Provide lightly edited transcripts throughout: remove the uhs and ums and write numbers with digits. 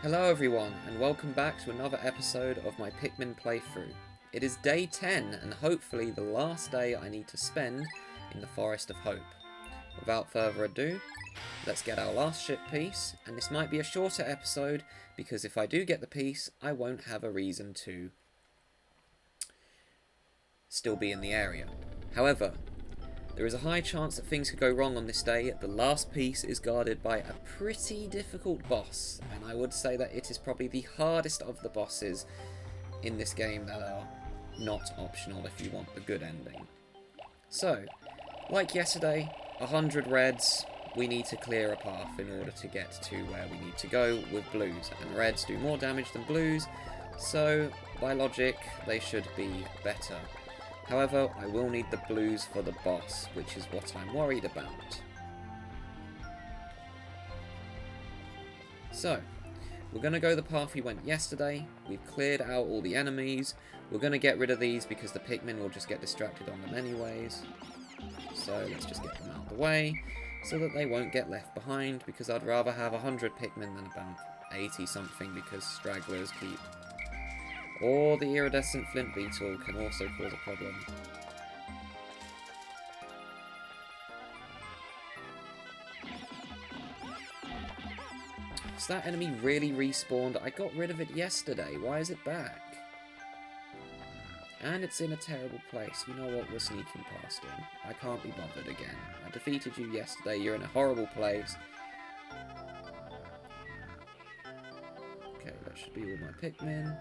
Hello everyone, and welcome back to another episode of my Pikmin playthrough. It is day 10, and hopefully the last day I need to spend in the Forest of Hope. Without further ado, let's get our last ship piece, and this might be a shorter episode, because if I do get the piece, I won't have a reason to still be in the area. However, there is a high chance that things could go wrong on this day. The last piece is guarded by a pretty difficult boss, and I would say that it is probably the hardest of the bosses in this game that are not optional if you want the good ending. So, like yesterday, 100 reds, we need to clear a path in order to get to where we need to go with blues, and reds do more damage than blues, so by logic they should be better. However, I will need the blues for the boss, which is what I'm worried about. So, we're going to go the path we went yesterday. We've cleared out all the enemies. We're going to get rid of these because the Pikmin will just get distracted on them anyways. So let's just get them out of the way so that they won't get left behind, because I'd rather have 100 Pikmin than about 80 something, because stragglers keep... Or the iridescent flint beetle can also cause a problem. Is that enemy really respawned? I got rid of it yesterday. Why is it back? And it's in a terrible place. You know what? We're sneaking past him. I can't be bothered again. I defeated you yesterday. You're in a horrible place. Okay, that should be all my Pikmin.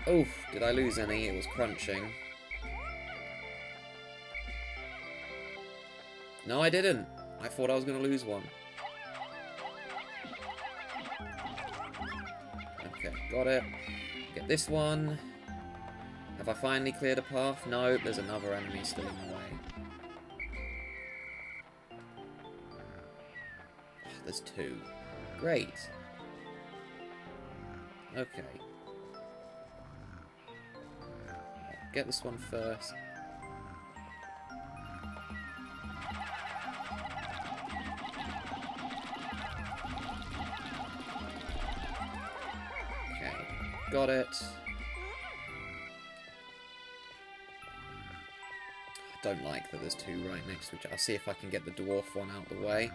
Oof, did I lose any? It was crunching. No, I didn't. I thought I was going to lose one. Okay, got it. Get this one. Have I finally cleared a path? No, there's another enemy still in the way. There's two. Great. Okay. Get this one first. Okay, got it. I don't like that there's two right next to each other. I'll see if I can get the dwarf one out of the way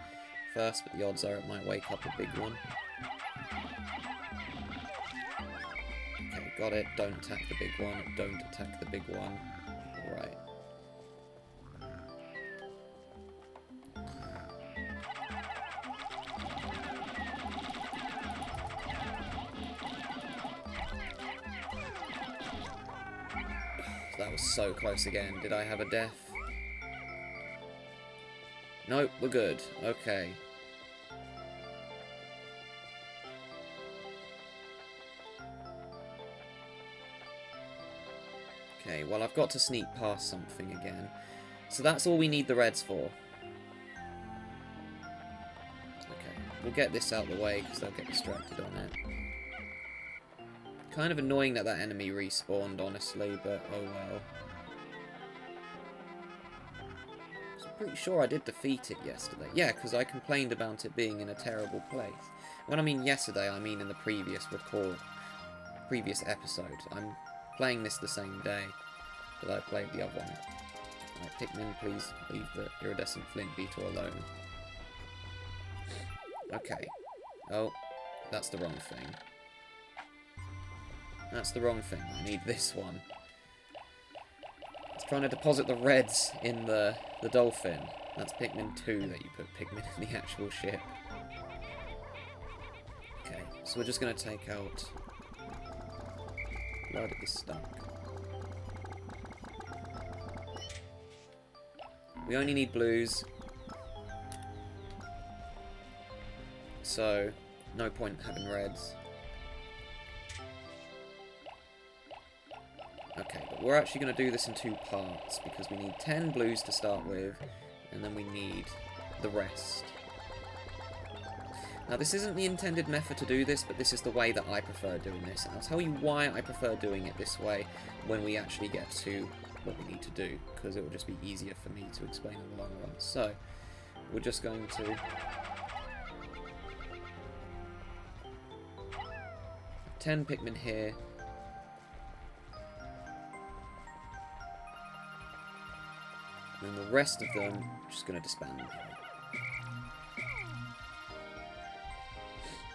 first, but the odds are it might wake up a big one. Got it. Don't attack the big one. Don't attack the big one. Alright. That was so close again. Did I have a death? Nope, we're good. Okay. Okay, well I've got to sneak past something again. So that's all we need the reds for. Okay, we'll get this out of the way because they'll get distracted on it. Kind of annoying that that enemy respawned, honestly, but oh well. I'm pretty sure I did defeat it yesterday. Yeah, because I complained about it being in a terrible place. When I mean yesterday, I mean in the previous episode. I'm playing this the same day that I played the other one. Right, Pikmin, please leave the iridescent flint beetle alone. Okay. Oh, that's the wrong thing. That's the wrong thing. I need this one. It's trying to deposit the reds in the dolphin. That's Pikmin 2 that you put Pikmin in the actual ship. Okay, so we're just going to take out... Blood is stuck. We only need blues. So, no point having reds. Okay, but we're actually going to do this in two parts, because we need 10 blues to start with, and then we need the rest. Now, this isn't the intended method to do this, but this is the way that I prefer doing this. And I'll tell you why I prefer doing it this way when we actually get to what we need to do, because it will just be easier for me to explain in the long run. So, we're just going to... 10 Pikmin here. And then the rest of them, I'm just going to disband them here.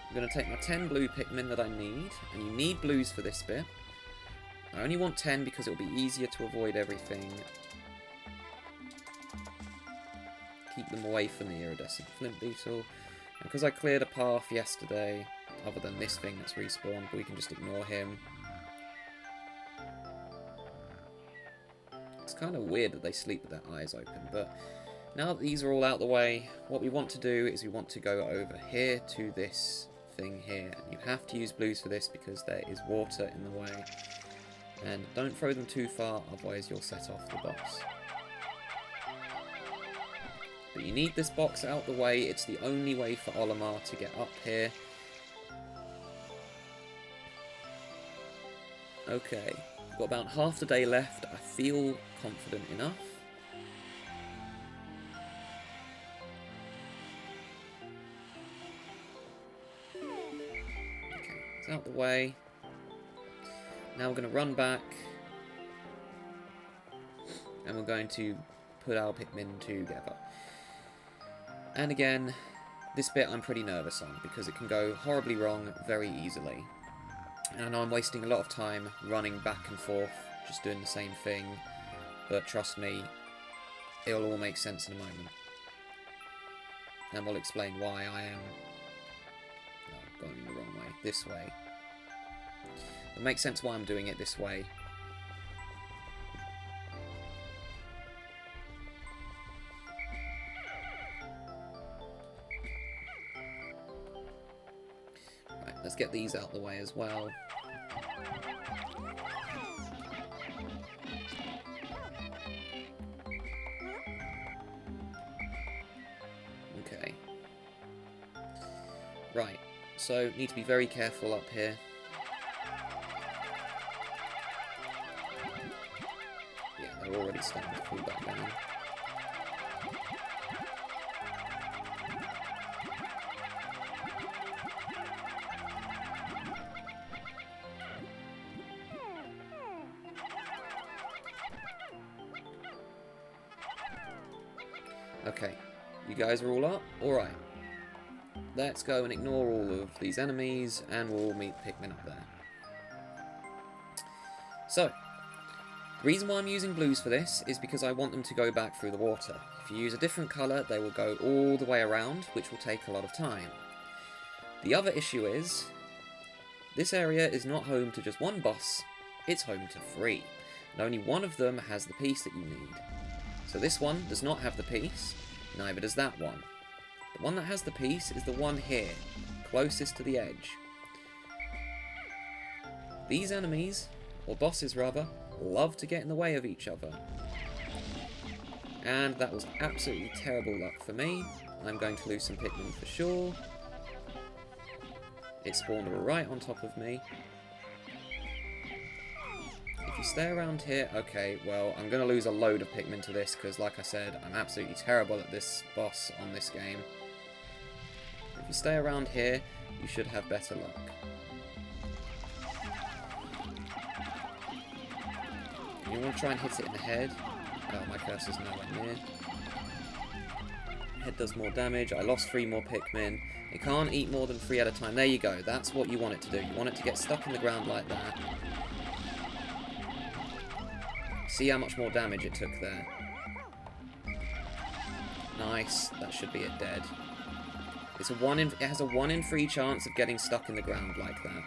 I'm going to take my 10 blue Pikmin that I need, and you need blues for this bit. I only want 10 because it will be easier to avoid everything. Keep them away from the iridescent flint beetle. And because I cleared a path yesterday, other than this thing that's respawned, but we can just ignore him. It's kind of weird that they sleep with their eyes open, but now that these are all out the way, what we want to do is we want to go over here to this thing here. And you have to use blues for this because there is water in the way. And don't throw them too far, otherwise you'll set off the boss. But you need this box out the way. It's the only way for Olimar to get up here. Okay, I've got about half the day left. I feel confident enough. Okay, it's out the way. Now we're going to run back. And we're going to put our Pikmin together. And again, this bit I'm pretty nervous on because it can go horribly wrong very easily. And I know I'm wasting a lot of time running back and forth, just doing the same thing, but trust me, it'll all make sense in a moment. And we'll explain why I am going the wrong way, this way. It'll make sense why I'm doing it this way. Right, let's get these out the way as well. Okay. Right, so need to be very careful up here. Yeah, they're already starting to fall back down. Okay, you guys are all up? Alright. Let's go and ignore all of these enemies, and we'll meet Pikmin up there. So, the reason why I'm using blues for this is because I want them to go back through the water. If you use a different colour, they will go all the way around, which will take a lot of time. The other issue is, this area is not home to just one boss, it's home to 3. And only one of them has the piece that you need. So this one does not have the piece, neither does that one. The one that has the piece is the one here, closest to the edge. These enemies, or bosses rather, love to get in the way of each other. And that was absolutely terrible luck for me. I'm going to lose some Pikmin for sure. It spawned right on top of me. If you stay around here, okay, well, I'm going to lose a load of Pikmin to this, because like I said, I'm absolutely terrible at this boss on this game. If you stay around here, you should have better luck. You want to try and hit it in the head. Oh, my cursor's nowhere near. Head does more damage. I lost 3 more Pikmin. It can't eat more than 3 at a time. There you go. That's what you want it to do. You want it to get stuck in the ground like that. See how much more damage it took there. Nice. That should be it dead. It's a it has a 1 in 3 chance of getting stuck in the ground like that.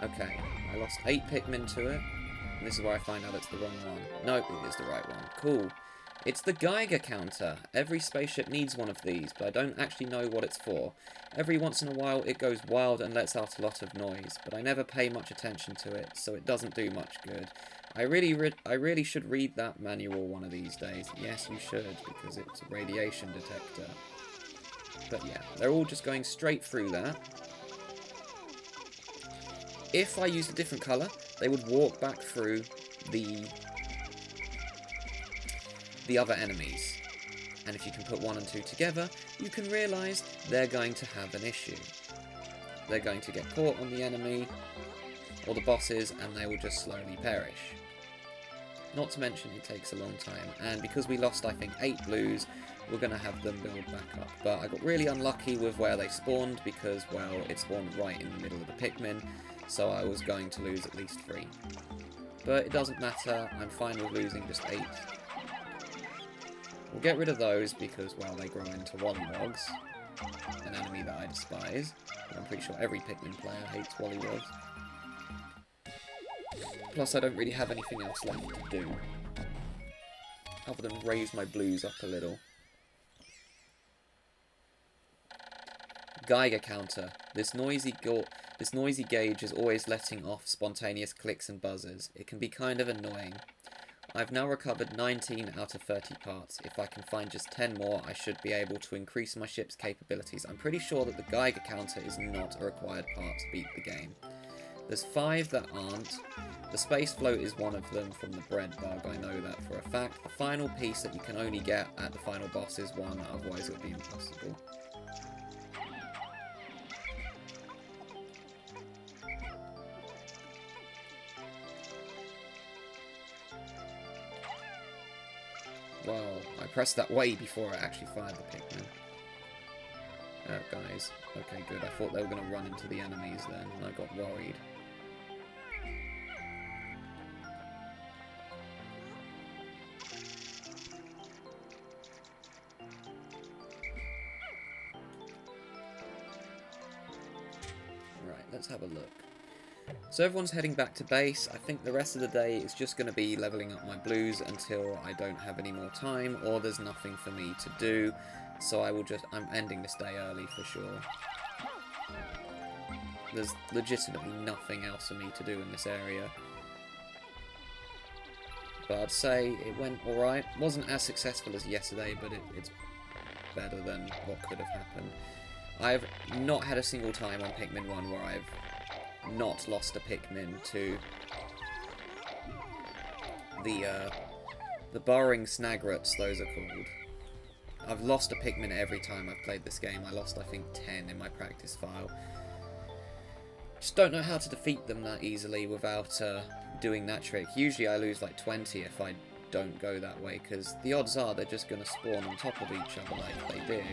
Okay. I lost 8 Pikmin to it. And this is where I find out it's the wrong one. No, it is the right one. Cool. It's the Geiger counter. Every spaceship needs one of these, but I don't actually know what it's for. Every once in a while it goes wild and lets out a lot of noise, but I never pay much attention to it, so it doesn't do much good. I really should read that manual one of these days. Yes, you should, because it's a radiation detector. But yeah, they're all just going straight through that. If I used a different colour, they would walk back through the other enemies. And if you can put 1 and 2 together, you can realise they're going to have an issue. They're going to get caught on the enemy, or the bosses, and they will just slowly perish. Not to mention it takes a long time, and because we lost, I think, 8 blues, we're going to have them build back up. But I got really unlucky with where they spawned, because, well, it spawned right in the middle of the Pikmin, so I was going to lose at least 3. But it doesn't matter, I'm fine with losing just 8. We'll get rid of those because, well, they grow into Wollywogs, an enemy that I despise. I'm pretty sure every Pikmin player hates Wollywogs. Plus, I don't really have anything else left to do, other than raise my blues up a little. Geiger counter. This noisy gauge is always letting off spontaneous clicks and buzzes. It can be kind of annoying. I've now recovered 19 out of 30 parts. If I can find just 10 more, I should be able to increase my ship's capabilities. I'm pretty sure that the Geiger counter is not a required part to beat the game. There's 5 that aren't. The space float is one of them from the bread bug, I know that for a fact. The final piece that you can only get at the final boss is 1, otherwise it would be impossible. Well, I pressed that way before I actually fired the Pikmin. Oh, guys. Okay, good. I thought they were going to run into the enemies then, and I got worried. Right, let's have a look. So everyone's heading back to base. I think the rest of the day is just going to be leveling up my blues until I don't have any more time or there's nothing for me to do. So I'm ending this day early for sure. There's legitimately nothing else for me to do in this area. But I'd say it went alright. Wasn't as successful as yesterday, but it's better than what could have happened. I've not had a single time on Pikmin 1 where I've not lost a Pikmin to the burrowing snagrets, those are called. I've lost a Pikmin every time I've played this game. I lost, I think, 10 in my practice file. Just don't know how to defeat them that easily without doing that trick. Usually I lose like 20 if I don't go that way, because the odds are they're just going to spawn on top of each other like they did.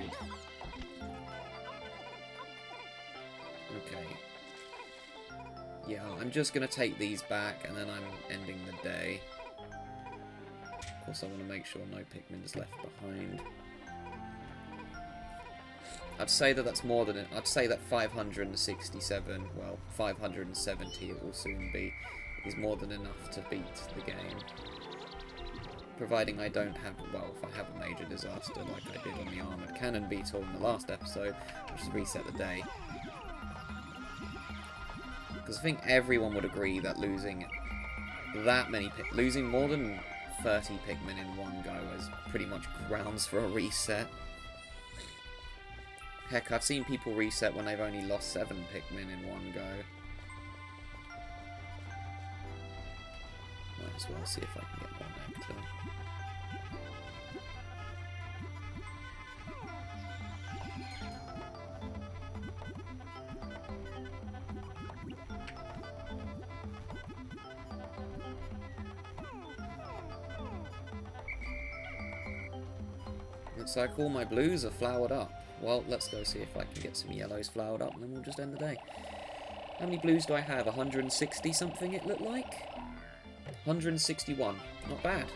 Okay. Yeah, I'm just going to take these back, and then I'm ending the day. Of course, I want to make sure no Pikmin is left behind. I'd say that that's more than it. I'd say that 567, well, 570 it will soon be, is more than enough to beat the game. Providing I don't have, well, if I have a major disaster like I did on the Armoured Cannon Beetle in the last episode, I'll just reset the day. Because I think everyone would agree that losing more than 30 Pikmin in one go is pretty much grounds for a reset. Heck, I've seen people reset when they've only lost 7 Pikmin in one go. Might as well see if I can get one nectar. Looks like all my blues are flowered up. Well, let's go see if I can get some yellows flowered up, and then we'll just end the day. How many blues do I have? 160 something it looked like? 161. Not bad.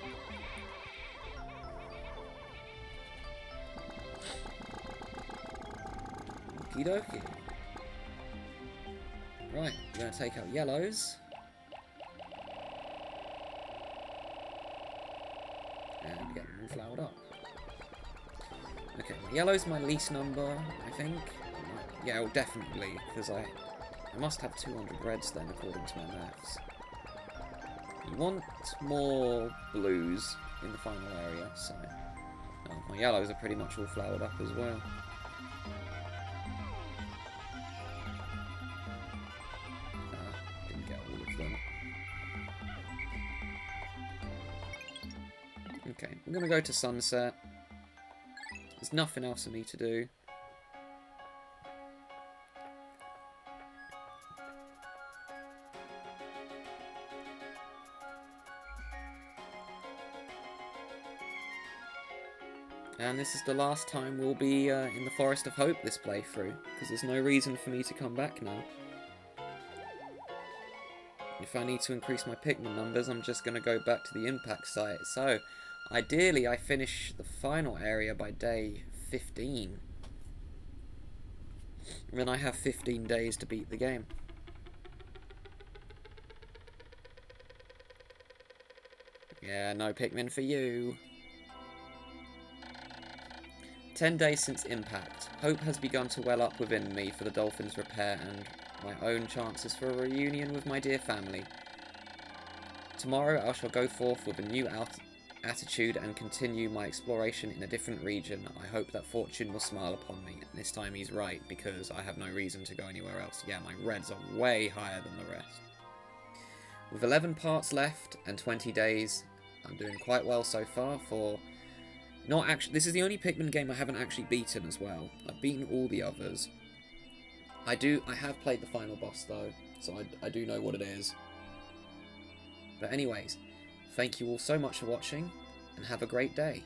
Okie dokie. Right, we're going to take out yellows. And get them all flowered up. Okay, well, yellow's my least number, I think. Yeah, well, definitely, because I must have 200 reds then, according to my maths. You want more blues in the final area, so... Oh, my yellows are pretty much all flowered up as well. Okay, I'm gonna go to sunset. There's nothing else for me to do. And this is the last time we'll be in the Forest of Hope this playthrough, because there's no reason for me to come back now. If I need to increase my Pikmin numbers, I'm just going to go back to the impact site. So, ideally I finish the final area by day 15. And then I have 15 days to beat the game. Yeah, no Pikmin for you. 10 days since impact. Hope has begun to well up within me for the Dolphins' repair and my own chances for a reunion with my dear family. Tomorrow I shall go forth with a new attitude and continue my exploration in a different region. I hope that fortune will smile upon me. And this time he's right, because I have no reason to go anywhere else. Yeah, my reds are way higher than the rest. With 11 parts left and 20 days, I'm doing quite well so far for... Not actually, this is the only Pikmin game I haven't actually beaten as well. I've beaten all the others. I have played the final boss though, so I do know what it is. But anyways, thank you all so much for watching, and have a great day.